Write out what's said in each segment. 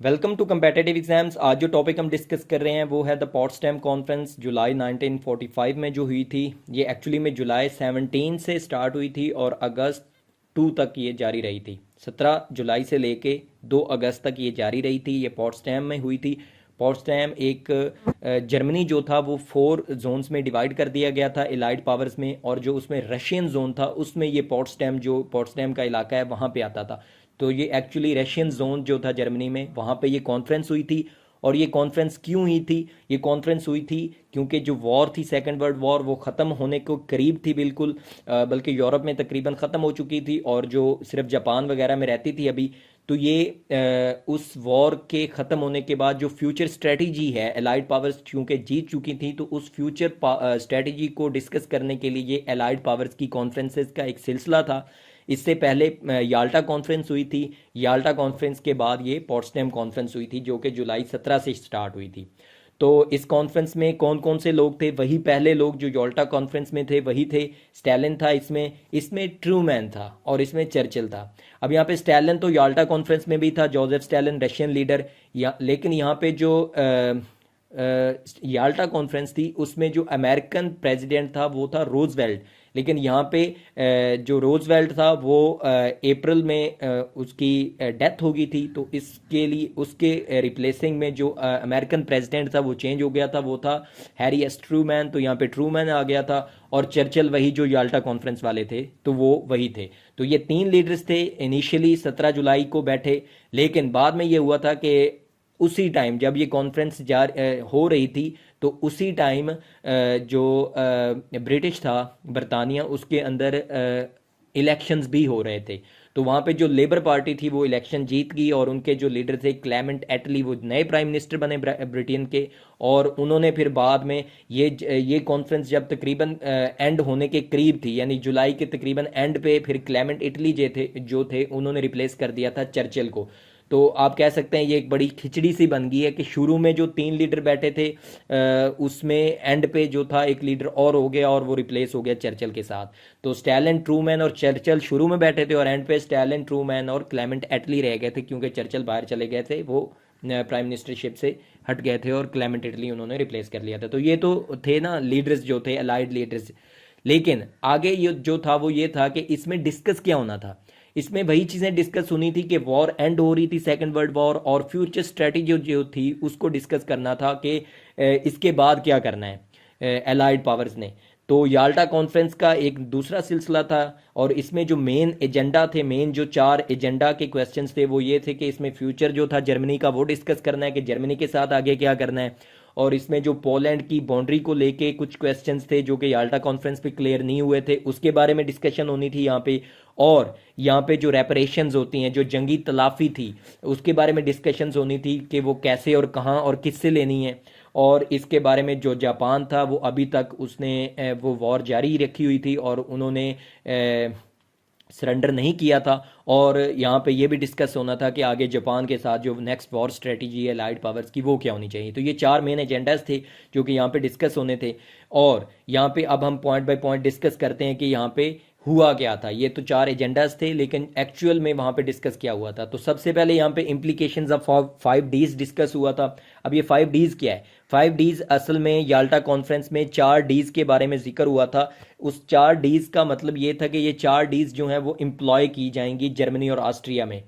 Welcome to competitive exams. आज जो topic हम डिस्कस कर रहे हैं वो है द पोट्सडैम कॉन्फ्रेंस जुलाई 1945 में जो हुई थी। ये एक्चुअली में जुलाई 17 से स्टार्ट हुई थी और अगस्त 2 तक ये जारी रही थी। 17 जुलाई से लेके 2 अगस्त तक ये जारी रही थी। ये पोट्सडैम में हुई थी। पोट्सडैम एक जर्मनी जो था वो 4 जोन्स में डिवाइड कर दिया गया था एलाइड पावर्स में, और जो उसमें रशियन जोन था उसमें ये पोट्सडैम का इलाका है वहाँ पे आता था। तो ये एक्चुअली रशियन जोन जो था जर्मनी में, वहाँ पे ये कॉन्फ्रेंस हुई थी। और ये कॉन्फ्रेंस क्यों हुई थी? ये कॉन्फ्रेंस हुई थी क्योंकि जो वॉर थी, सेकेंड वर्ल्ड वॉर, वो ख़त्म होने को करीब थी बिल्कुल। बल्कि यूरोप में तकरीबन ख़त्म हो चुकी थी और जो सिर्फ जापान वगैरह में रहती थी अभी। तो ये उस वॉर के ख़त्म होने के बाद जो फ्यूचर स्ट्रेटजी है, एलाइड पावर्स चूँकि जीत चुकी थी, तो उस फ्यूचर स्ट्रेटजी को डिस्कस करने के लिए ये एलाइड पावर्स की कॉन्फ्रेंसेस का एक सिलसिला था। इससे पहले याल्टा कॉन्फ्रेंस हुई थी। याल्टा कॉन्फ्रेंस के बाद ये पोट्सडैम कॉन्फ्रेंस हुई थी जो कि जुलाई 17 से स्टार्ट हुई थी। तो इस कॉन्फ्रेंस में कौन कौन से लोग थे? वही पहले लोग जो याल्टा कॉन्फ्रेंस में थे वही थे। स्टैलिन था इसमें, इसमें ट्रूमैन था और इसमें चर्चिल था। अब यहाँ पे स्टैलिन तो याल्टा कॉन्फ्रेंस में भी था, जोसेफ स्टैलिन रशियन लीडर। लेकिन यहाँ पे जो याल्टा कॉन्फ्रेंस थी उसमें जो अमेरिकन प्रेसिडेंट था वो था रोजवेल्ट। लेकिन यहाँ पे जो रोजवेल्ट था वो अप्रैल में उसकी डेथ हो गई थी। तो इसके लिए उसके रिप्लेसिंग में जो अमेरिकन प्रेसिडेंट था वो चेंज हो गया था, वो था हैरी एस ट्रूमैन। तो यहाँ पे ट्रूमैन आ गया था। और चर्चिल वही जो याल्टा कॉन्फ्रेंस वाले थे तो वो वही थे। तो ये 3 लीडर्स थे। इनिशियली 17 जुलाई को बैठे, लेकिन बाद में ये हुआ था कि उसी टाइम जब ये कॉन्फ्रेंस हो रही थी तो उसी टाइम जो ब्रिटिश था, बरतानिया, उसके अंदर इलेक्शंस भी हो रहे थे। तो वहाँ पे जो लेबर पार्टी थी वो इलेक्शन जीत गई और उनके जो लीडर थे क्लेमेंट एटली, वो नए प्राइम मिनिस्टर बने ब्रिटेन के। और उन्होंने फिर बाद में ये कॉन्फ्रेंस जब तकरीबन एंड होने के करीब थी, यानी जुलाई के तकरीबन एंड पे, फिर क्लेमेंट इटली जो थे उन्होंने रिप्लेस कर दिया था चर्चिल को। तो आप कह सकते हैं ये एक बड़ी खिचड़ी सी बन गई है कि शुरू में जो 3 लीडर बैठे थे उसमें एंड पे जो था एक लीडर और हो गया और वो रिप्लेस हो गया चर्चिल के साथ। तो स्टैलिन, ट्रूमैन और चर्चिल शुरू में बैठे थे और एंड पे स्टैलिन, ट्रूमैन और क्लेमेंट एटली रह गए थे, क्योंकि चर्चिल बाहर चले गए थे, वो प्राइम मिनिस्टरशिप से हट गए थे और क्लेमेंट एटली उन्होंने रिप्लेस कर लिया था। तो ये तो थे ना लीडर्स जो थे, अलाइड लीडर्स। लेकिन आगे ये जो था वो ये था कि इसमें डिस्कस क्या होना था। इसमें वही चीज़ें डिस्कस होनी थी कि वॉर एंड हो रही थी, सेकेंड वर्ल्ड वॉर, और फ्यूचर स्ट्रेटजी जो थी उसको डिस्कस करना था कि इसके बाद क्या करना है एलाइड पावर्स ने। तो याल्टा कॉन्फ्रेंस का एक दूसरा सिलसिला था और इसमें जो मेन एजेंडा थे, मेन जो 4 एजेंडा के क्वेश्चंस थे वो ये थे कि इसमें फ्यूचर जो था जर्मनी का वो डिस्कस करना है कि जर्मनी के साथ आगे क्या करना है। और इसमें जो पोलैंड की बाउंड्री को लेके कुछ क्वेश्चंस थे जो कि याल्टा कॉन्फ्रेंस पे क्लियर नहीं हुए थे, उसके बारे में डिस्कशन होनी थी यहाँ पे। और यहाँ पे जो रेपरेशंस होती हैं, जो जंगी तलाफी थी, उसके बारे में डिस्कशंस होनी थी कि वो कैसे और कहाँ और किससे लेनी है। और इसके बारे में जो जापान था वो अभी तक उसने वो वॉर जारी रखी हुई थी और उन्होंने सरेंडर नहीं किया था। और यहाँ पे ये भी डिस्कस होना था कि आगे जापान के साथ जो नेक्स्ट वॉर स्ट्रेटजी है लाइट पावर्स की वो क्या होनी चाहिए। तो ये 4 मेन एजेंडाज थे जो कि यहाँ पे डिस्कस होने थे। और यहाँ पे अब हम पॉइंट बाय पॉइंट डिस्कस करते हैं कि यहाँ पे हुआ क्या था। ये तो 4 एजेंडाज थे, लेकिन एक्चुअल में वहाँ पे डिस्कस क्या हुआ था। तो सबसे पहले यहाँ पे इम्प्लीकेशंस ऑफ 5 डीज डिस्कस हुआ था। अब ये 5 डीज क्या है? 5 डीज असल में याल्टा कॉन्फ्रेंस में 4 डीज के बारे में जिक्र हुआ था। उस 4 डीज का मतलब ये था कि ये 4 डीज जो हैं वो एम्प्लॉय की जाएंगी जर्मनी और ऑस्ट्रिया में।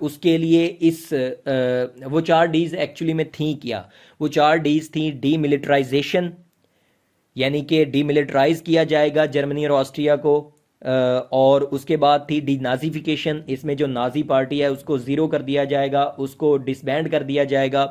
उसके लिए वो 4 डीज एक्चुअली में थी क्या? वो 4 डीज थी डीमिलिटराइजेशन, यानी कि डीमिलिटराइज किया जाएगा जर्मनी और ऑस्ट्रिया को। और उसके बाद थी डी नाजीफिकेशन, इसमें जो नाजी पार्टी है उसको ज़ीरो कर दिया जाएगा, उसको डिसबैंड कर दिया जाएगा।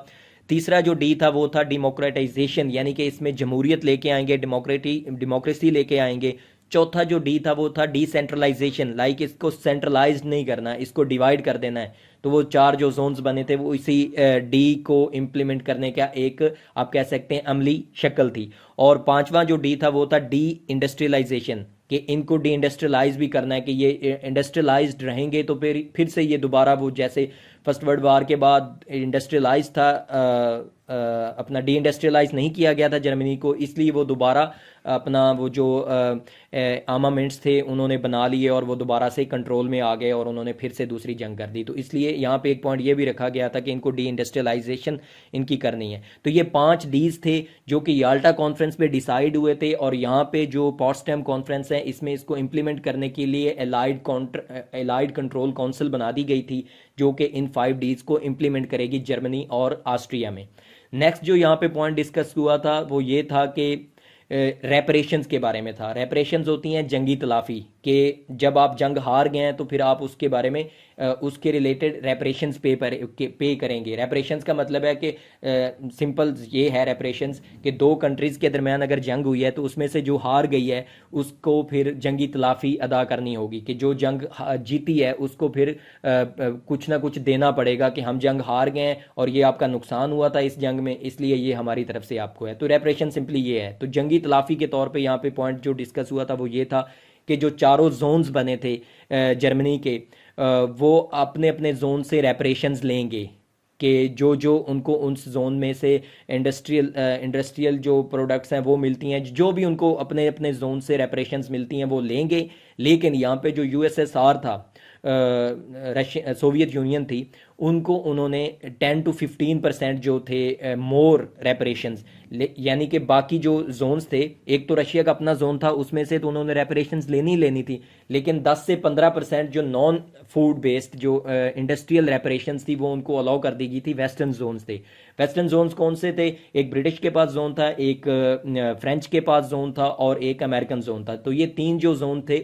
तीसरा जो डी था वो था डेमोक्रेटाइजेशन, यानी कि इसमें जमहूरियत लेके आएंगे, डेमोक्रेसी लेके आएंगे। चौथा जो डी था वो था डिसेंट्रलाइजेशन, लाइक इसको सेंट्रलाइज नहीं करना, इसको डिवाइड कर देना है। तो वो 4 जो जोन्स बने थे वो इसी डी को इम्प्लीमेंट करने का एक, आप कह सकते हैं, अमली शक्ल थी। और पांचवा जो डी था वो था डी इंडस्ट्रियलाइजेशन, कि इनको डी इंडस्ट्रियलाइज भी करना है, कि ये इंडस्ट्रियलाइज्ड रहेंगे तो फिर से ये दोबारा वो जैसे फर्स्ट वर्ल्ड वार के बाद इंडस्ट्रियलाइज था अपना डी इंडस्ट्रियलाइज नहीं किया गया था जर्मनी को, इसलिए वो दोबारा अपना वो जो आर्मामेंट्स थे उन्होंने बना लिए और वो दोबारा से कंट्रोल में आ गए और उन्होंने फिर से दूसरी जंग कर दी। तो इसलिए यहाँ पे एक पॉइंट ये भी रखा गया था कि इनको डी इंडस्ट्रियलाइजेशन इनकी करनी है। तो ये 5 डीज थे जो कि याल्टा कॉन्फ्रेंस पे डिसाइड हुए थे, और यहाँ पे जो पॉट्सडैम कॉन्फ्रेंस है इसमें इसको इम्प्लीमेंट करने के लिए एलाइड कंट्रोल काउंसिल बना दी गई थी, जो कि इन 5 डीज को इम्प्लीमेंट करेगी जर्मनी और ऑस्ट्रिया में। नेक्स्ट जो यहाँ पे पॉइंट डिस्कस हुआ था वो ये था कि रेपरेशंस के बारे में था। रेपरेशंस होती हैं जंगी तलाफ़ी, कि जब आप जंग हार गए हैं तो फिर आप उसके बारे में उसके रिलेटेड रेपरेशंस पे करेंगे। रेपरेशंस का मतलब है कि सिंपल ये है रेपरेशंस कि 2 कंट्रीज़ के दरमियान अगर जंग हुई है तो उसमें से जो हार गई है उसको फिर जंगी तलाफ़ी अदा करनी होगी, कि जो जंग जीती है उसको फिर कुछ ना कुछ देना पड़ेगा कि हम जंग हार गए हैं और ये आपका नुकसान हुआ था इस जंग में, इसलिए ये हमारी तरफ से आपको है। तो रेपरेशन सिंपली ये है। तो जंगी तलाफ़ी के तौर पे यहाँ पे पॉइंट जो डिस्कस हुआ था वो ये था कि जो चारों जोन्स बने थे जर्मनी के, वो अपने अपने जोन से रेपरेशंस लेंगे, कि जो जो उनको उस जोन में से इंडस्ट्रियल जो प्रोडक्ट्स हैं वो मिलती हैं, जो भी उनको अपने अपने जोन से रेपरेशंस मिलती हैं वो लेंगे। लेकिन यहाँ पे जो यूएसएसआर था, रशिया सोवियत यूनियन थी, उनको उन्होंने 10 to 15% जो थे मोर रेपरेशंस, यानी कि बाकी जो जोन्स थे, एक तो रशिया का अपना जोन था उसमें से तो उन्होंने रेपरेशंस लेनी थी, लेकिन 10 से 15% जो नॉन फूड बेस्ड जो इंडस्ट्रियल रेपरेशंस थी वो उनको अलाउ कर दी गई थी। वेस्टर्न जोन्स थे। वेस्टर्न जोन्स कौन से थे? एक ब्रिटिश के पास जोन था, एक फ्रेंच के पास जोन था और एक अमेरिकन जोन था। तो ये 3 जो जोन थे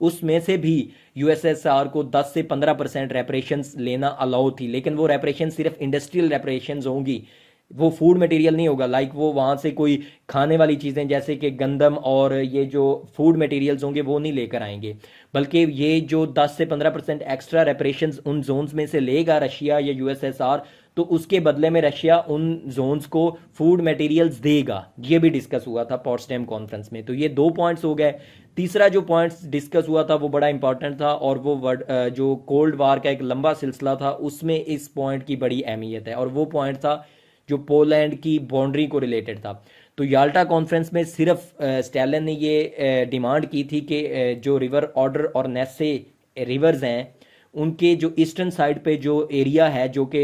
उसमें से भी यूएसएसआर को 10 से 15% रेपरेशंस लेना अलाउ थी, लेकिन वो रेपरेशन सिर्फ इंडस्ट्रियल रेपरेशंस होंगी, वो फूड मटेरियल नहीं होगा। लाइक वो वहाँ से कोई खाने वाली चीज़ें जैसे कि गंदम और ये जो फूड मटेरियल्स होंगे वो नहीं लेकर आएंगे, बल्कि ये जो 10 से 15% एक्स्ट्रा रेपरेशंस उन जोन्स में से लेगा रशिया या यूएसएसआर, तो उसके बदले में रशिया उन जोन्स को फूड मटेरियल्स देगा। ये भी डिस्कस हुआ था पॉट्सडैम कॉन्फ्रेंस में। तो ये 2 पॉइंट्स हो गए। तीसरा जो पॉइंट्स डिस्कस हुआ था वो बड़ा इंपॉर्टेंट था, और वो जो कोल्ड वार का एक लंबा सिलसिला था उसमें इस पॉइंट की बड़ी अहमियत है, और वो पॉइंट था जो पोलैंड की बाउंड्री को रिलेटेड था। तो याल्टा कॉन्फ्रेंस में सिर्फ स्टैलिन ने ये डिमांड की थी कि जो रिवर ऑर्डर और नेसे रिवर्स हैं उनके जो ईस्टर्न साइड पे जो एरिया है, जो कि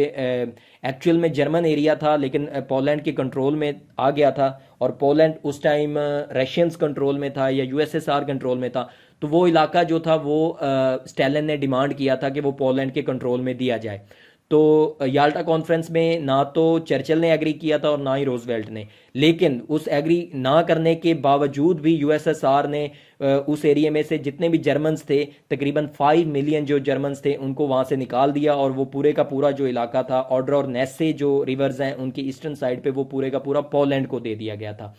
एक्चुअल में जर्मन एरिया था लेकिन पोलैंड के कंट्रोल में आ गया था, और पोलैंड उस टाइम रशियंस कंट्रोल में था या यूएसएसआर कंट्रोल में था, तो वो इलाका जो था वो स्टैलिन ने डिमांड किया था कि वो पोलैंड के कंट्रोल में दिया जाए। तो याल्टा कॉन्फ्रेंस में ना तो चर्चिल ने एग्री किया था और ना ही रोजवेल्ट ने, लेकिन उस एग्री ना करने के बावजूद भी यूएसएसआर ने उस एरिया में से जितने भी जर्मन्स थे, तकरीबन 5 मिलियन जो जर्मन्स थे उनको वहाँ से निकाल दिया, और वो पूरे का पूरा जो इलाका था ऑर्डर और नेसे जो रिवर्स हैं उनकी ईस्टर्न साइड पे वो पूरे का पूरा पोलैंड को दे दिया गया था।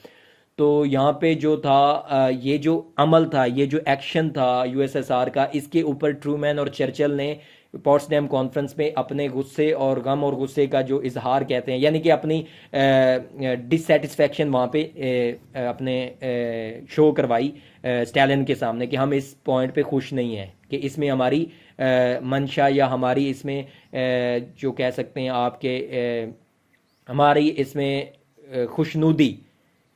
तो यहाँ पे जो था ये जो अमल था, ये जो एक्शन था यूएसएसआर का, इसके ऊपर ट्रूमैन और चर्चिल ने पॉट्सडैम कॉन्फ्रेंस में अपने गुस्से और गम और गुस्से का जो इजहार कहते हैं, यानी कि अपनी डिससेटिस्फैक्शन वहाँ पे अपने शो करवाई स्टैलिन के सामने कि हम इस पॉइंट पे खुश नहीं हैं, कि इसमें हमारी मंशा या हमारी इसमें जो कह सकते हैं आपके हमारी इसमें खुशनुदी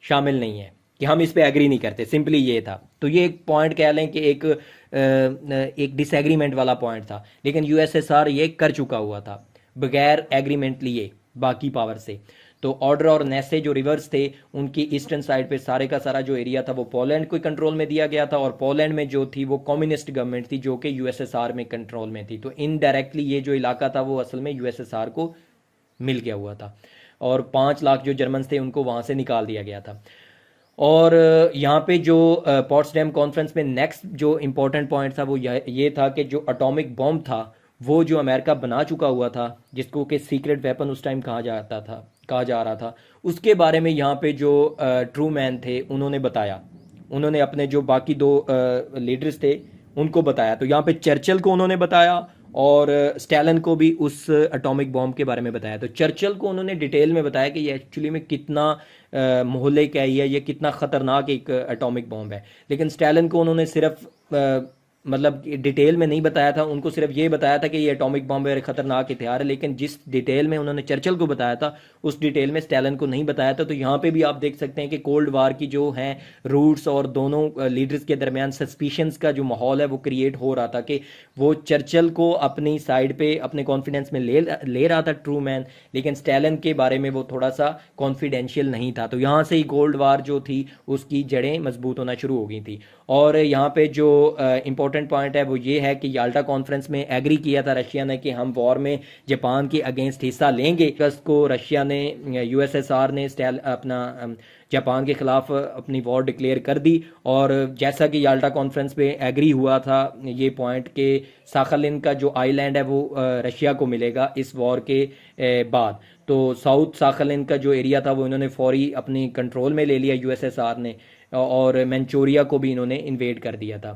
शामिल नहीं है, कि हम इस पे एग्री नहीं करते। सिंपली ये था। तो ये एक पॉइंट कह लें कि एक डिसएग्रीमेंट वाला पॉइंट था, लेकिन यूएसएसआर ये कर चुका हुआ था बगैर एग्रीमेंट लिए बाकी पावर से। तो ऑर्डर और नेसे जो रिवर्स थे उनकी ईस्टर्न साइड पे सारे का सारा जो एरिया था वो पोलैंड को कंट्रोल में दिया गया था, और पोलैंड में जो थी वो कम्युनिस्ट गवर्नमेंट थी जो कि यूएसएसआर में कंट्रोल में थी। तो इनडायरेक्टली ये जो इलाका था वो असल में यूएसएसआर को मिल गया हुआ था, और 5 लाख जो जर्मन थे उनको वहाँ से निकाल दिया गया था। और यहाँ पे जो पॉट्सडैम कॉन्फ्रेंस में नेक्स्ट जो इम्पोर्टेंट पॉइंट था वो ये था कि जो एटॉमिक बॉम्ब था वो जो अमेरिका बना चुका हुआ था, जिसको कि सीक्रेट वेपन उस टाइम कहा जा रहा था, उसके बारे में यहाँ पे जो ट्रूमैन थे उन्होंने बताया। उन्होंने अपने जो बाकी 2 लीडर्स थे उनको बताया। तो यहाँ पे चर्चिल को उन्होंने बताया और स्टैलिन को भी उस एटॉमिक बॉम्ब के बारे में बताया। तो चर्चिल को उन्होंने डिटेल में बताया कि ये एक्चुअली में कितना मोहल्ले का है, ये कितना ख़तरनाक एक एटॉमिक बॉम्ब है, लेकिन स्टैलिन को उन्होंने सिर्फ मतलब डिटेल में नहीं बताया था, उनको सिर्फ ये बताया था कि ये एटॉमिक बम एक खतरनाक हथियार है, लेकिन जिस डिटेल में उन्होंने चर्चिल को बताया था उस डिटेल में स्टैलिन को नहीं बताया था। तो यहाँ पे भी आप देख सकते हैं कि कोल्ड वार की जो है रूट्स और दोनों लीडर्स के दरमियान सस्पिशंस का जो माहौल है वो क्रिएट हो रहा था कि वो चर्चिल को अपनी साइड पे अपने कॉन्फिडेंस में ले रहा था ट्रू मैन, लेकिन स्टैलिन के बारे में वो थोड़ा सा कॉन्फिडेंशियल नहीं था। तो यहाँ से ही कोल्ड वार जो थी उसकी जड़ें मजबूत होना शुरू हो गई थी। और यहाँ पे जो इम्पोर्टेंट पॉइंट है वो ये है कि याल्टा कॉन्फ्रेंस में एग्री किया था रशिया ने कि हम वॉर में जापान के अगेंस्ट हिस्सा लेंगे। अगस्त को रशिया ने, यूएसएसआर ने अपना जापान के खिलाफ अपनी वॉर डिक्लेयर कर दी। और जैसा कि याल्टा कॉन्फ्रेंस पे एग्री हुआ था ये पॉइंट के साखलिन का जो आइलैंड है वो रशिया को मिलेगा इस वॉर के बाद। तो साउथ साखलिन का जो एरिया था वो इन्होंने फौरी अपनी कंट्रोल में ले लिया यूएसएसआर ने, और मैंचूरिया को भी इन्होंने इन्वेड कर दिया था।